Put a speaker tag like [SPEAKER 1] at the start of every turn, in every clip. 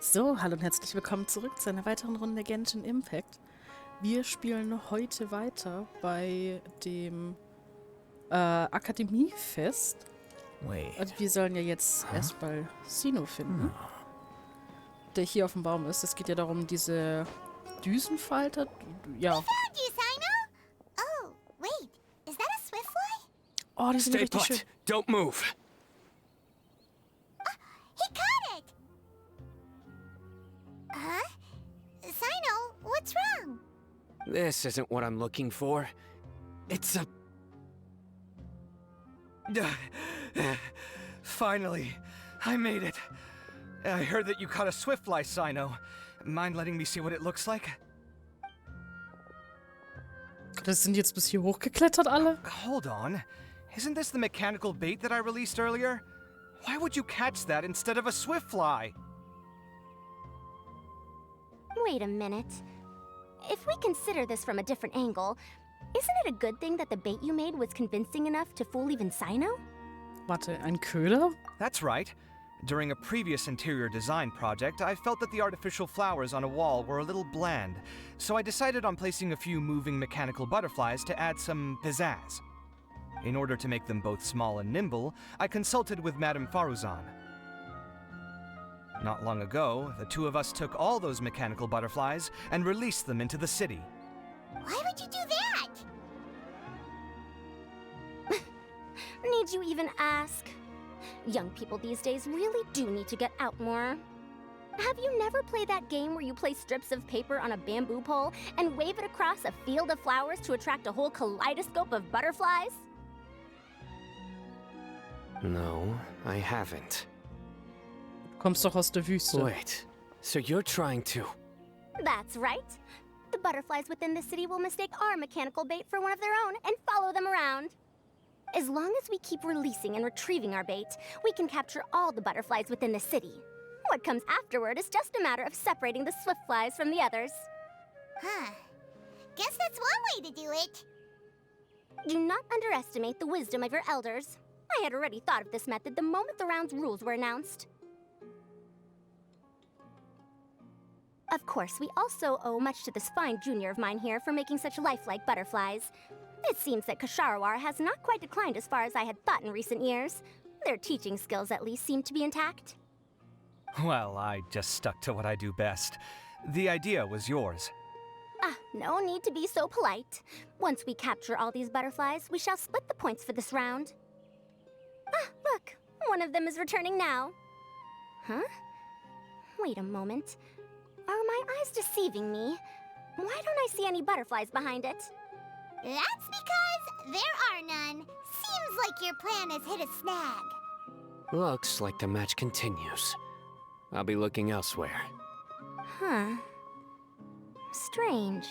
[SPEAKER 1] So, hallo und herzlich willkommen zurück zu einer weiteren Runde Genshin Impact. Wir spielen heute weiter bei dem Akademiefest. Und wir sollen ja jetzt erstmal Sino finden, der hier auf dem Baum ist. Es geht ja darum, diese Düsenfalter. Ja.
[SPEAKER 2] We found you, Sino! Oh, wait. Is that a swiftfly?
[SPEAKER 1] Oh, die sind
[SPEAKER 3] Stay
[SPEAKER 1] richtig
[SPEAKER 3] put.
[SPEAKER 1] schön.
[SPEAKER 3] Don't move.
[SPEAKER 2] He caught it! Huh? Sino, what's wrong?
[SPEAKER 3] This isn't what I'm looking for. It's a...
[SPEAKER 4] Finally, I made it. I heard that you caught a swiftfly, Sino. Mind letting me see what it looks like?
[SPEAKER 1] Das sind jetzt bis hier hochgeklettert alle?
[SPEAKER 4] Hold on. Isn't this the mechanical bait that I released earlier? Why would you catch that instead of a swiftfly?
[SPEAKER 2] Wait a minute. If we consider this from a different angle, isn't it a good thing that the bait you made was convincing enough to fool even Sino?
[SPEAKER 1] Warte, ein Köder?
[SPEAKER 4] That's right. During a previous interior design project, I felt that the artificial flowers on a wall were a little bland, so I decided on placing a few moving mechanical butterflies to add some pizzazz. In order to make them both small and nimble, I consulted with Madame Faruzan. Not long ago, the two of us took all those mechanical butterflies and released them into the city.
[SPEAKER 2] Why would you do that? Need you even ask? Young people these days really do need to get out more. Have you never played that game where you place strips of paper on a bamboo pole and wave it across a field of flowers to attract a whole kaleidoscope of butterflies?
[SPEAKER 3] No, I haven't.
[SPEAKER 1] Du kommst doch aus der Wüste.
[SPEAKER 3] Wait, so you're trying to...
[SPEAKER 2] That's right. The butterflies within the city will mistake our mechanical bait for one of their own and follow them around. As long as we keep releasing and retrieving our bait, we can capture all the butterflies within the city. What comes afterward is just a matter of separating the swiftflies from the others. Huh. Guess that's one way to do it. Do not underestimate the wisdom of your elders. I had already thought of this method the moment the round's rules were announced. Of course, we also owe much to this fine junior of mine here for making such lifelike butterflies. It seems that Kasharawar has not quite declined as far as I had thought in recent years. Their teaching skills at least seem to be intact.
[SPEAKER 4] Well, I just stuck to what I do best. The idea was yours.
[SPEAKER 2] No need to be so polite. Once we capture all these butterflies, we shall split the points for this round. Look, one of them is returning now. Huh? Wait a moment. Are my eyes deceiving me? Why don't I see any butterflies behind it? That's because there are none. Seems like your plan has hit a snag.
[SPEAKER 3] Looks like the match continues. I'll be looking elsewhere.
[SPEAKER 2] Huh. Strange.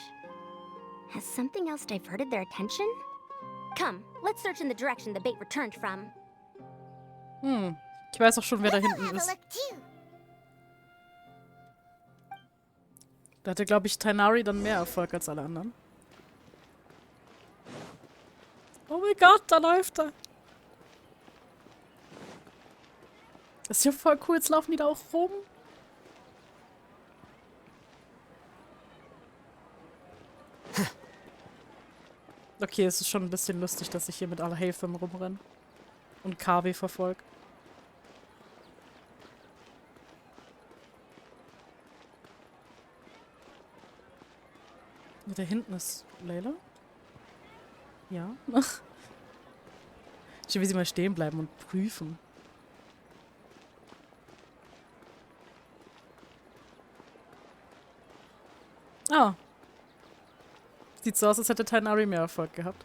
[SPEAKER 2] Has something else diverted their attention? Come, let's search in the direction the bait returned from.
[SPEAKER 1] Ich weiß auch schon, wer da hinten
[SPEAKER 2] Have a
[SPEAKER 1] ist.
[SPEAKER 2] look too.
[SPEAKER 1] Da hatte, glaube ich, Tighnari dann mehr Erfolg als alle anderen. Oh mein Gott, da läuft er. Das ist ja voll cool, jetzt laufen die da auch rum. Okay, es ist schon ein bisschen lustig, dass ich hier mit aller Hilfe rumrenne. Und KW verfolge. Da hinten ist Layla. Ja. Ich will sie mal stehen bleiben und prüfen. Ah. Sieht so aus, als hätte Tighnari mehr Erfolg gehabt.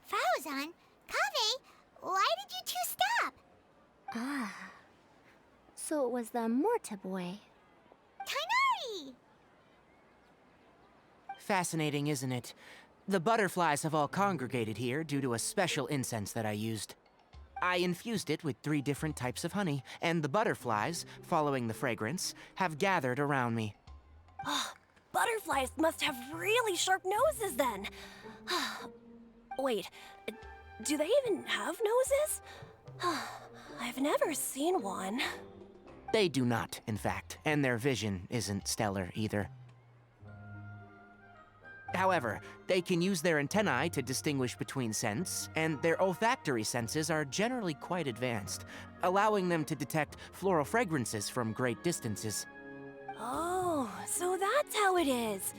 [SPEAKER 2] Faruzan, Kaveh, why did you two stop? So it was the Morta boy. Tighnari!
[SPEAKER 5] Fascinating, isn't it? The butterflies have all congregated here due to a special incense that I used. I infused it with 3 different types of honey, and the butterflies, following the fragrance, have gathered around me.
[SPEAKER 6] Butterflies must have really sharp noses then. Wait, do they even have noses? I've never seen one.
[SPEAKER 5] They do not, in fact, and their vision isn't stellar either. However, they can use their antennae to distinguish between scents, and their olfactory senses are generally quite advanced, allowing them to detect floral fragrances from great distances.
[SPEAKER 6] Oh, so that's how it is.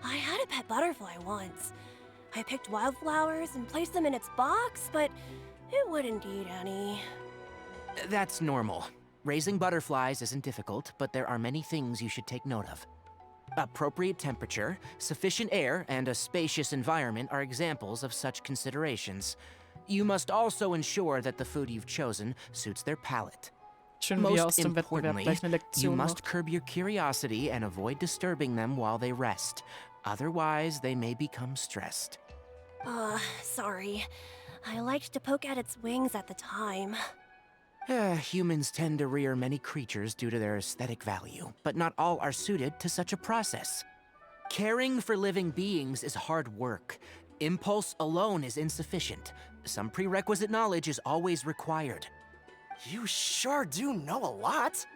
[SPEAKER 6] I had a pet butterfly once. I picked wildflowers and placed them in its box, but it wouldn't eat any.
[SPEAKER 5] That's normal. Raising butterflies isn't difficult, but there are many things you should take note of. Appropriate temperature, sufficient air, and a spacious environment are examples of such considerations. You must also ensure that the food you've chosen suits their palate.
[SPEAKER 1] Schön, wie er aus
[SPEAKER 5] Most
[SPEAKER 1] dem Wettbewerb
[SPEAKER 5] importantly,
[SPEAKER 1] gleich eine
[SPEAKER 5] you
[SPEAKER 1] Lektion
[SPEAKER 5] must
[SPEAKER 1] macht.
[SPEAKER 5] curb your curiosity and avoid disturbing them while they rest. Otherwise, they may become stressed.
[SPEAKER 6] Sorry. I liked to poke at its wings at the time.
[SPEAKER 5] Humans tend to rear many creatures due to their aesthetic value, but not all are suited to such a process. Caring for living beings is hard work. Impulse alone is insufficient. Some prerequisite knowledge is always required.
[SPEAKER 7] You sure do know a lot.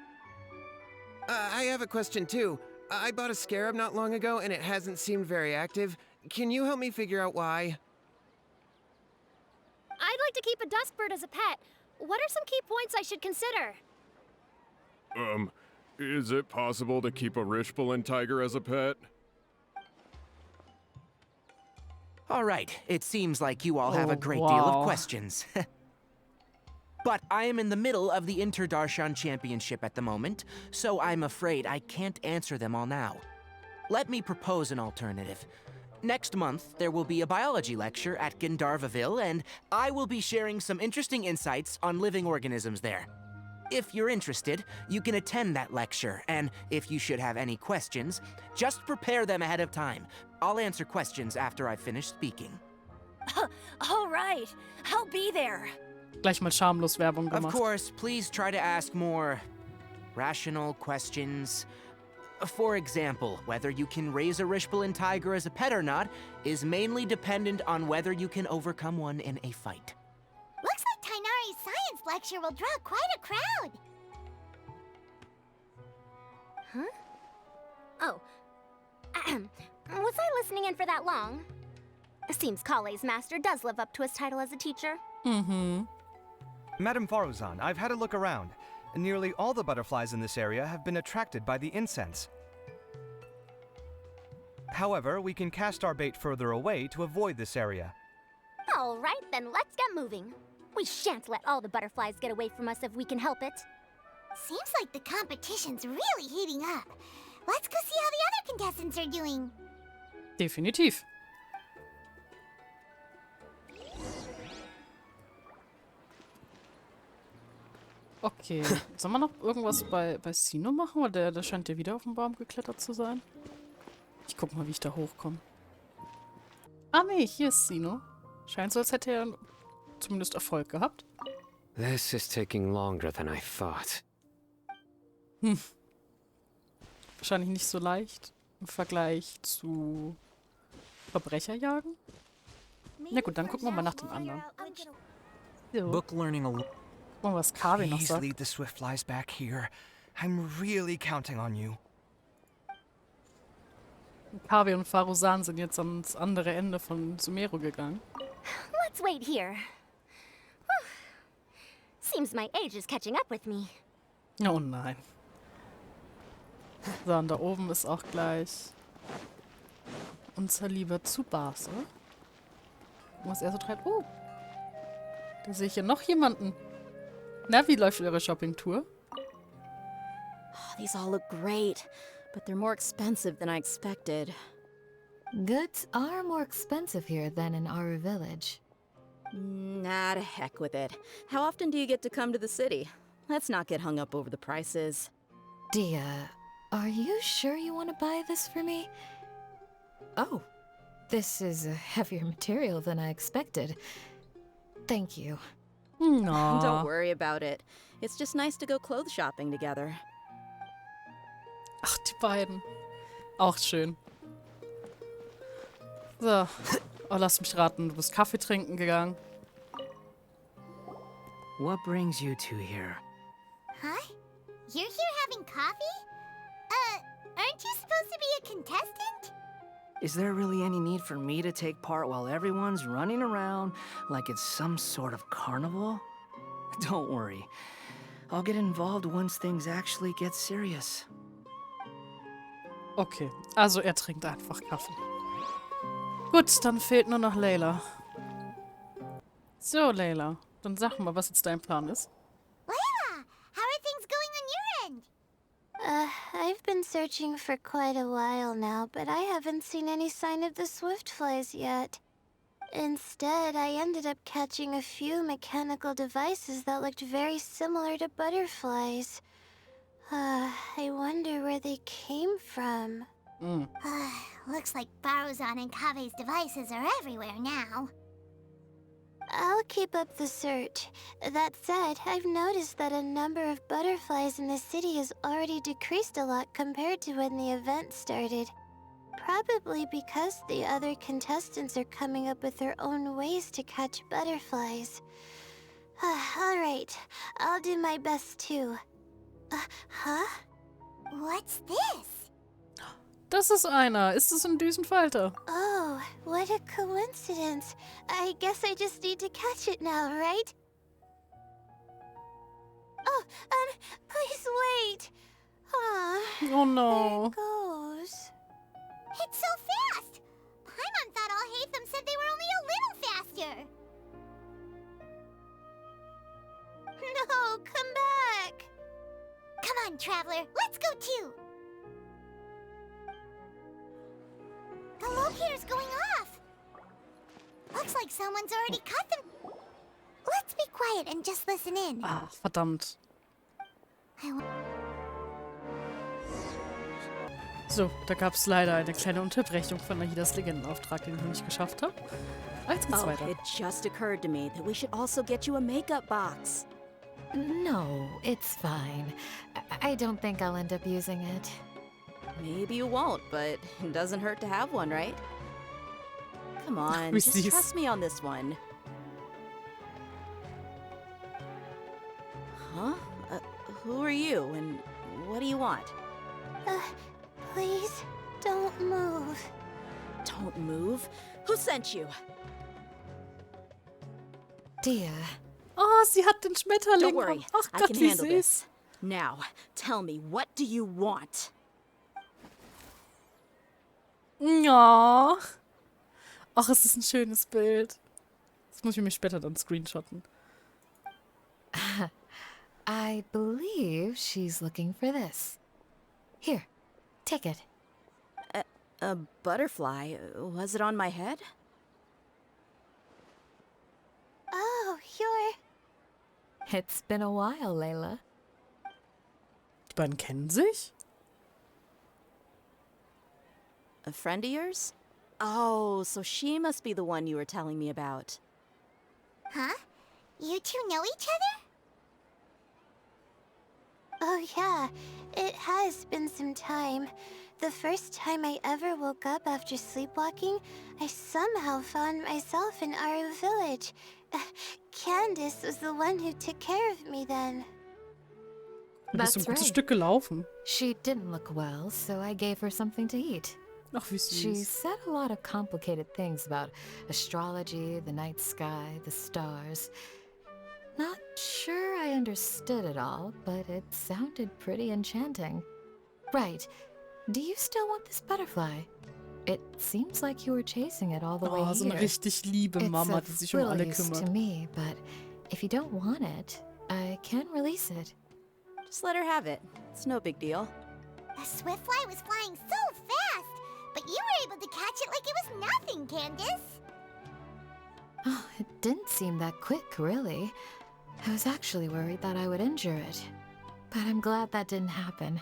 [SPEAKER 7] I have a question too. I bought a scarab not long ago and it hasn't seemed very active. Can you help me figure out why?
[SPEAKER 2] I'd like to keep a dustbird as a pet. What are some key points I should consider?
[SPEAKER 8] Is it possible to keep a Rishbalin tiger as a pet?
[SPEAKER 5] All right, it seems like you all have a
[SPEAKER 1] Oh,
[SPEAKER 5] great deal
[SPEAKER 1] wow.
[SPEAKER 5] of questions. But I am in the middle of the Inter-Darshan Championship at the moment, so I'm afraid I can't answer them all now. Let me propose an alternative. Next month, there will be a biology lecture at Gandharvaville, and I will be sharing some interesting insights on living organisms there. If you're interested, you can attend that lecture, and if you should have any questions, just prepare them ahead of time. I'll answer questions after I've finished speaking.
[SPEAKER 6] All right, I'll be there.
[SPEAKER 1] Gleich mal schamlos Werbung
[SPEAKER 5] Of
[SPEAKER 1] gemacht.
[SPEAKER 5] course, please try to ask more rational questions. For example, whether you can raise a Rishbalin tiger as a pet or not is mainly dependent on whether you can overcome one in a fight.
[SPEAKER 2] Looks like Tainari's science lecture will draw quite a crowd. Huh? Oh. Was I listening in for that long? Seems Kale's master does live up to his title as a teacher.
[SPEAKER 1] Mhm.
[SPEAKER 4] Madame Faruzan, I've had a look around. Nearly all the butterflies in this area have been attracted by the incense. However, we can cast our bait further away to avoid this area.
[SPEAKER 2] All right, then let's get moving. We shan't let all the butterflies get away from us if we can help it. Seems like the competition's really heating up. Let's go see how the other contestants are doing.
[SPEAKER 1] Definitiv. Okay, sollen wir noch irgendwas bei Sino machen? Weil der scheint ja wieder auf den Baum geklettert zu sein. Ich guck mal, wie ich da hochkomme. Ah nee, hier ist Sino. Scheint so, als hätte er zumindest Erfolg gehabt.
[SPEAKER 3] This is taking longer than I thought.
[SPEAKER 1] Wahrscheinlich nicht so leicht im Vergleich zu Verbrecherjagen. Na gut, dann gucken wir mal nach dem anderen. So.
[SPEAKER 5] Book learning
[SPEAKER 1] Gucken wir, was Kavi noch
[SPEAKER 4] Please
[SPEAKER 1] sagt.
[SPEAKER 4] lead the Swiftflies back here. I'm really counting on you.
[SPEAKER 1] Kavi und Faruzan sind jetzt ans andere Ende von Sumeru gegangen.
[SPEAKER 2] Let's wait here. Whew. Seems my age is catching up with me.
[SPEAKER 1] Oh nein. So, und da oben ist auch gleich unser lieber Tsubasa. Was er so treibt. Oh, da sehe ich ja noch jemanden. Na, wie läuft eure Shoppingtour?
[SPEAKER 9] These all look great, but they're more expensive than I expected.
[SPEAKER 10] Goods are more expensive here than in our village.
[SPEAKER 9] Nah, to heck with it. How often do you get to come to the city? Let's not get hung up over the prices.
[SPEAKER 10] Dia, are you sure you want to buy this for me? Oh, this is a heavier material than I expected. Thank you.
[SPEAKER 1] No.
[SPEAKER 9] Don't worry about it. It's just nice to go clothes shopping together.
[SPEAKER 1] Ach, die beiden. Auch schön. So. Oh, lass mich raten. Du bist Kaffee trinken gegangen.
[SPEAKER 5] What brings you two here?
[SPEAKER 2] Huh? You're here having coffee? Aren't you supposed to be a contestant?
[SPEAKER 11] Is there really any need for me to take part while everyone's running around like it's some sort of carnival? Don't worry. I'll get involved once things actually get serious.
[SPEAKER 1] Okay, also er trinkt einfach Kaffee. Gut, dann fehlt nur noch Layla. So, Layla, dann sag mal, was jetzt dein Plan ist.
[SPEAKER 2] Layla, how are things going on your end? I've been searching for quite a while now, but I haven't seen any sign of the swiftflies yet. Instead, I ended up catching a few mechanical devices that looked very similar to butterflies. I wonder where they came from. Looks like Baruzan and Kave's devices are everywhere now. I'll keep up the search. That said, I've noticed that a number of butterflies in the city has already decreased a lot compared to when the event started. Probably because the other contestants are coming up with their own ways to catch butterflies. Alright, I'll do my best too. Huh? What's this?
[SPEAKER 1] Das ist einer. Ist es ein Düsenfalter?
[SPEAKER 2] Oh, what a coincidence. I guess I just need to catch it now, right? Oh, please wait.
[SPEAKER 1] Oh no.
[SPEAKER 2] There it goes. It's so fast! Paimon thought all Hatham said they were only a little faster. No, come back. Come on, Traveler, let's go too. The locator's going off. Looks like someone's already cut them. Let's be quiet and just listen in.
[SPEAKER 1] Ah, verdammt. So, da gab es leider eine kleine Unterbrechung von Nahidas Legendenauftrag, den ich noch nicht geschafft habe. Jetzt geht's weiter.
[SPEAKER 9] It just occurred to me that we should also get you a makeup box.
[SPEAKER 10] No, it's fine. I don't think I'll end up using it.
[SPEAKER 9] Maybe you won't, but it doesn't hurt to have one, right? Come on,
[SPEAKER 1] Wie
[SPEAKER 9] just
[SPEAKER 1] süß.
[SPEAKER 9] trust me on this one. Huh? Who are you, and what do you want?
[SPEAKER 2] Please, don't move.
[SPEAKER 9] Don't move? Who sent you?
[SPEAKER 10] Dear.
[SPEAKER 1] Oh, sie hat den Schmetterling.
[SPEAKER 9] Don't worry,
[SPEAKER 1] Ach
[SPEAKER 9] I
[SPEAKER 1] Gott,
[SPEAKER 9] can
[SPEAKER 1] wie
[SPEAKER 9] handle
[SPEAKER 1] süß.
[SPEAKER 9] this. Now, tell me, what do you want?
[SPEAKER 1] Ja. Ach, es ist ein schönes Bild. Das muss ich mir später dann screenshotten.
[SPEAKER 10] I believe she's looking for this. Here, take it.
[SPEAKER 9] A butterfly? Was it on my head?
[SPEAKER 2] Oh, you're...
[SPEAKER 10] It's been a while, Layla.
[SPEAKER 1] Die beiden kennen sich?
[SPEAKER 9] A friend of yours? Oh, so she must be the one you were telling me about.
[SPEAKER 2] Huh? You two know each other? Oh yeah, it has been some time. The first time I ever woke up after sleepwalking, I somehow found myself in Aru village. Candace was the one who took care of me then.
[SPEAKER 1] Du bist ein
[SPEAKER 10] That's
[SPEAKER 1] gutes
[SPEAKER 10] right.
[SPEAKER 1] Stück gelaufen.
[SPEAKER 10] She didn't look well, so I gave her something to eat.
[SPEAKER 1] Ach, wie süß.
[SPEAKER 10] She said a lot of complicated things about astrology, the night sky, the stars. Not sure I understood it all, but it sounded pretty enchanting. Right. Do you still want this butterfly? It seems like you were chasing it all the way
[SPEAKER 1] Oh, so eine
[SPEAKER 10] here.
[SPEAKER 1] richtig liebe Mama, die
[SPEAKER 10] It's
[SPEAKER 1] sich
[SPEAKER 10] of
[SPEAKER 1] um alle
[SPEAKER 10] little use to
[SPEAKER 1] kümmert.
[SPEAKER 10] me, but if you don't want it, I can release it.
[SPEAKER 9] Just let her have it. It's no big deal.
[SPEAKER 2] The swiftfly was flying so fast, but you were able to catch it like it was nothing, Candace.
[SPEAKER 10] Oh, it didn't seem that quick, really. I was actually worried that I would injure it. But I'm glad that didn't happen.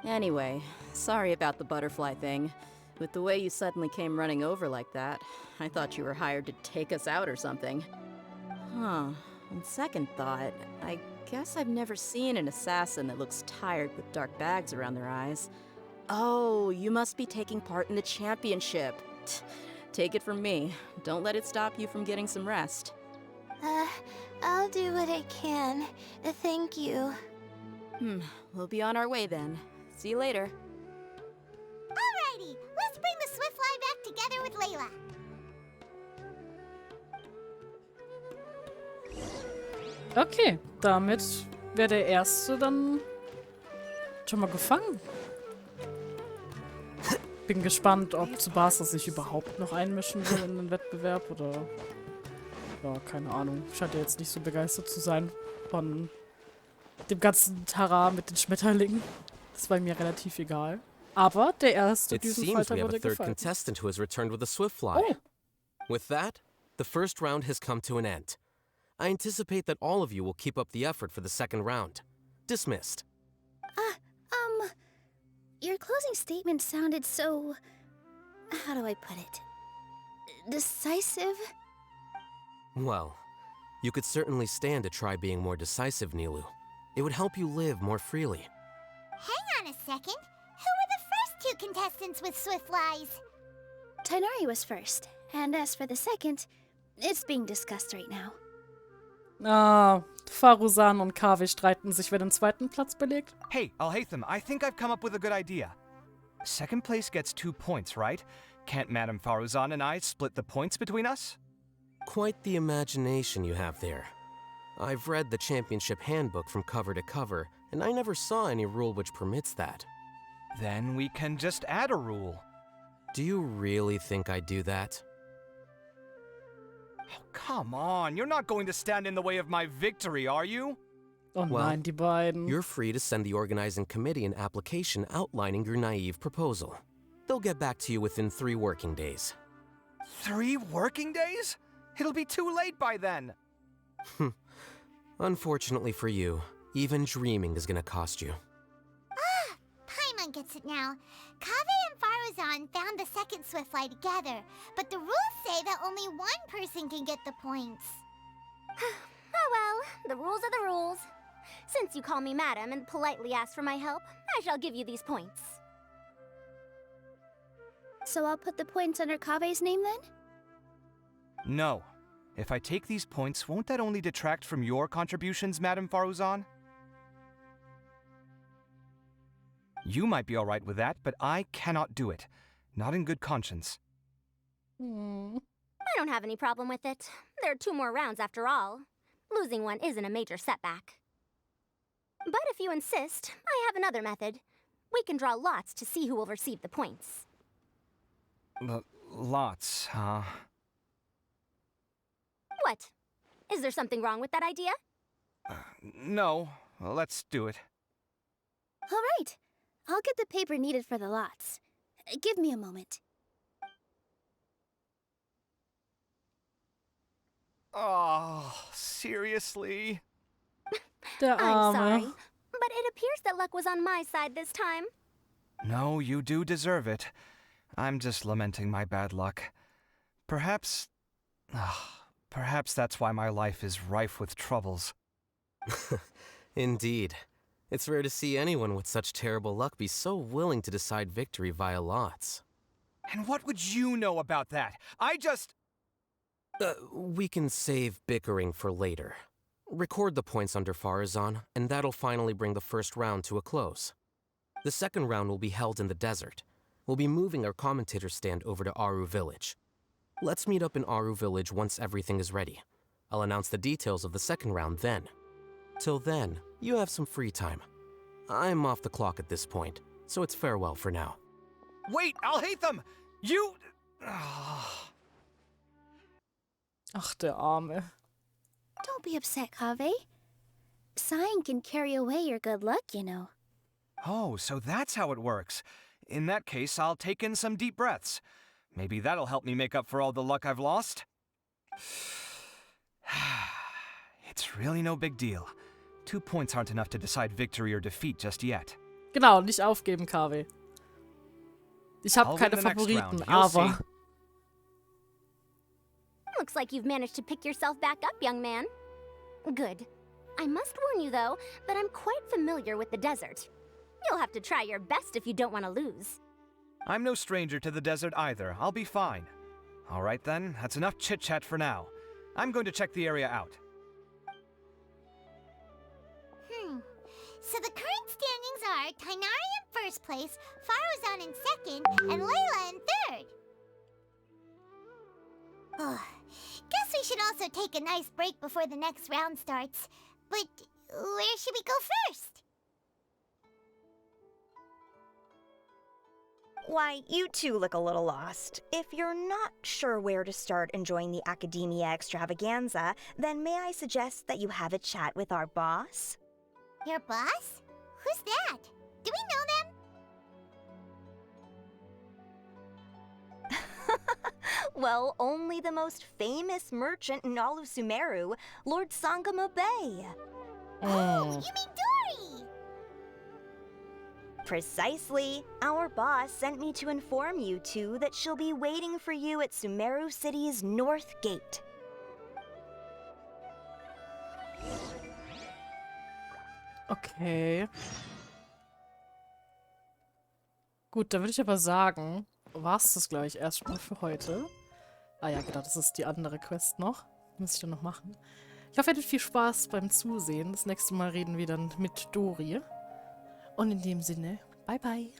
[SPEAKER 9] Anyway, sorry about the butterfly thing. With the way you suddenly came running over like that, I thought you were hired to take us out or something. Huh. On second thought, I guess I've never seen an assassin that looks tired with dark bags around their eyes. Oh, you must be taking part in the championship. Take it from me. Don't let it stop you from getting some rest.
[SPEAKER 2] I'll do what I can. Thank you.
[SPEAKER 9] We'll be on our way then. See you later.
[SPEAKER 2] Alrighty, let's bring the Swiftfly back together with Layla.
[SPEAKER 1] Okay, damit wäre der Erste dann schon mal gefangen. Bin gespannt, ob Tsubasa sich überhaupt noch einmischen will in den Wettbewerb oder... Ja, keine Ahnung. Scheint ja jetzt nicht so begeistert zu sein von dem ganzen Tara mit den Schmetterlingen. Das war mir relativ egal. Aber der erste
[SPEAKER 3] It seems
[SPEAKER 1] Düsenfalter
[SPEAKER 3] we have a
[SPEAKER 1] wurde
[SPEAKER 3] third
[SPEAKER 1] gefallen.
[SPEAKER 3] contestant who has returned with a Swiftfly.
[SPEAKER 1] Oh.
[SPEAKER 3] With that, the first round has come to an end. I anticipate that all of you will keep up the effort for the second round. Dismissed.
[SPEAKER 2] Your closing statement sounded so... how do I put it? Decisive?
[SPEAKER 3] Well, you could certainly stand to try being more decisive, Nilu. It would help you live more freely.
[SPEAKER 2] Hang on a second. Who were the first two contestants with Swiftflies? Tainari was first, and as for the second, it's being discussed right now.
[SPEAKER 1] Ah, Farusan und Kavi streiten sich, wer den zweiten Platz belegt.
[SPEAKER 4] Hey, Alhaitham, I think I've come up with a good idea. Second place gets 2 points, right? Can't Madame Faruzan and I split the points between us?
[SPEAKER 3] Quite the imagination you have there. I've read the championship handbook from cover to cover, and I never saw any rule which permits that.
[SPEAKER 4] Then we can just add a rule.
[SPEAKER 3] Do you really think I'd do that?
[SPEAKER 4] Oh, come on, you're not going to stand in the way of my victory, are you?
[SPEAKER 1] Oh
[SPEAKER 3] Well,
[SPEAKER 1] nein, die beiden.
[SPEAKER 3] You're free to send the organizing committee an application outlining your naive proposal. They'll get back to you within 3 working days.
[SPEAKER 4] 3 working days? It'll be too late by then.
[SPEAKER 3] Unfortunately for you, even dreaming is gonna cost you.
[SPEAKER 2] Paimon gets it now. Kaveh and Faruzan found the second Swiftfly together, but the rules say that only one person can get the points. Oh well, the rules are the rules. Since you call me madam and politely ask for my help, I shall give you these points. So I'll put the points under Kaveh's name then?
[SPEAKER 4] No. If I take these points, won't that only detract from your contributions, Madame Faruzan? You might be alright with that, but I cannot do it. Not in good conscience.
[SPEAKER 2] I don't have any problem with it. There are 2 more rounds after all. Losing one isn't a major setback. But if you insist, I have another method. We can draw lots to see who will receive the points.
[SPEAKER 4] Lots, huh?
[SPEAKER 2] What? Is there something wrong with that idea?
[SPEAKER 4] No. Well, let's do it.
[SPEAKER 2] All right. I'll get the paper needed for the lots. Give me a moment.
[SPEAKER 4] Oh, seriously?
[SPEAKER 1] Der
[SPEAKER 2] I'm
[SPEAKER 1] Arme.
[SPEAKER 2] sorry, but it appears that luck was on my side this time.
[SPEAKER 4] No, you do deserve it. I'm just lamenting my bad luck. Perhaps that's why my life is rife with troubles.
[SPEAKER 3] Indeed. It's rare to see anyone with such terrible luck be so willing to decide victory via lots.
[SPEAKER 4] And what would you know about that?
[SPEAKER 3] We can save bickering for later. Record the points under Farazan, and that'll finally bring the first round to a close. The second round will be held in the desert. We'll be moving our commentator stand over to Aru Village. Let's meet up in Aru Village once everything is ready. I'll announce the details of the second round then. Till then, you have some free time. I'm off the clock at this point, so it's farewell for now.
[SPEAKER 4] Wait, Alhaitham! You...
[SPEAKER 1] Ach, der Arme.
[SPEAKER 2] Don't be upset, Kaveh. Sighing can carry away your good luck, you know.
[SPEAKER 4] Oh, so that's how it works. In that case, I'll take in some deep breaths. Maybe that'll help me make up for all the luck I've lost. It's really no big deal. 2 points aren't enough to decide victory or defeat just yet.
[SPEAKER 1] Genau, nicht aufgeben, KW. Ich habe
[SPEAKER 4] I'll
[SPEAKER 1] keine
[SPEAKER 4] win the next
[SPEAKER 1] Favoriten,
[SPEAKER 4] round, you'll see.
[SPEAKER 1] aber...
[SPEAKER 2] Looks like you've managed to pick yourself back up, young man. Good. I must warn you, though, that I'm quite familiar with the desert. You'll have to try your best if you don't want to lose.
[SPEAKER 4] I'm no stranger to the desert either. I'll be fine. All right then, that's enough chit-chat for now. I'm going to check the area out.
[SPEAKER 12] So the current standings are Tainari in first place, Faruzan in second, and Layla in third. Guess we should also take a nice break before the next round starts. But where should we go first?
[SPEAKER 13] Why, you two look a little lost. If you're not sure where to start enjoying the Academia extravaganza, then may I suggest that you have a chat with our boss?
[SPEAKER 12] Your boss? Who's that? Do we know them?
[SPEAKER 13] Well, only the most famous merchant in all of Sumeru, Lord Sangamo Bay.
[SPEAKER 12] Oh, you mean Dory?
[SPEAKER 13] Precisely. Our boss sent me to inform you two that she'll be waiting for you at Sumeru City's North Gate.
[SPEAKER 1] Okay. Gut, dann würde ich aber sagen, war es das, glaube ich, erstmal für heute. Ah ja, genau, das ist die andere Quest noch. Muss ich dann noch machen. Ich hoffe, ihr hattet viel Spaß beim Zusehen. Das nächste Mal reden wir dann mit Dori. Und in dem Sinne, bye bye.